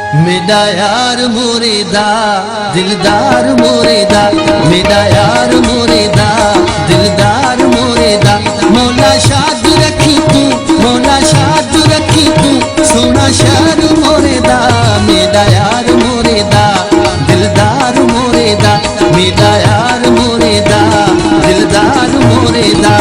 मेरा यार मोरेदा दिलदार मोरेदा, मेरा यार मोरेदा दिलदार मोरेदा। मौला शाद रखी तू, मौला शाद रखी तू, सोना शहर मोरेदा। मेरा यार मोरेदा दिलदार मोरेदा, मेरा यार मोरेदा दिलदार मोरेदा।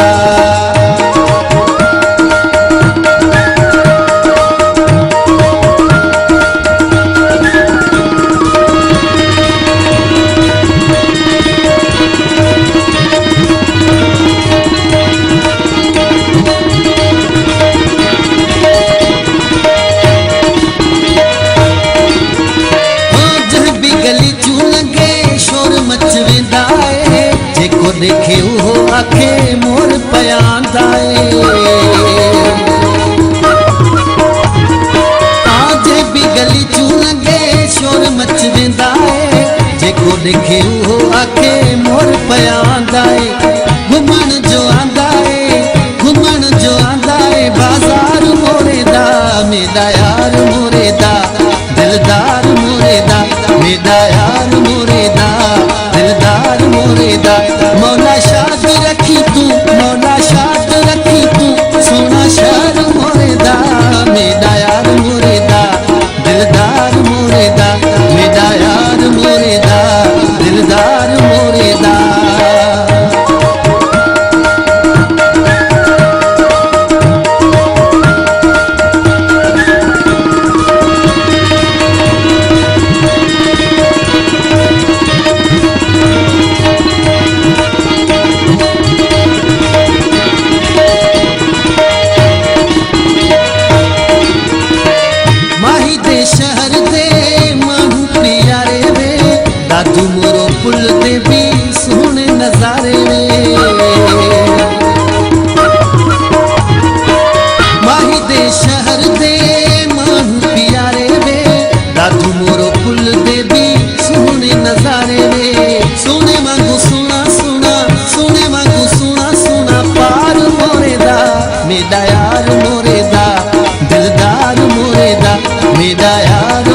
देखे वो आखे मोर पयांदा आज भी गली चू लगे शोर मच वेंदा है। जेको देखे वो आखे मोर पयांदा घुमण जो आंदा है, घुमण जो आंदा है बाजार मोरेदा। मेरा यार मोरेदा दिलदार मोरेदा, मेरा यार मोरेदा दिलदार मोरेदा। मौला शाद रखी तू, मौला शाद रखी तू, सोना शहर मोरेदा। मेरा यार मोरेदा दिलदार मोरेदा, मेरा यार मोरेदा दिलदार मोरेदा। शहर दे मानू प्यारे वे, दादू मोरो पुल दे भी सोहने नजारे वे। माही दे शहर दे मानू प्यारे वे, दादू मोरो पुल दे भी सोहने नजारे वे। सोने वांगू सोना सोना, सोने वांगू सोना सोना पार मोरेदा। मेरा यार मोरेदा दिलदार मोरेदा, मेरा यार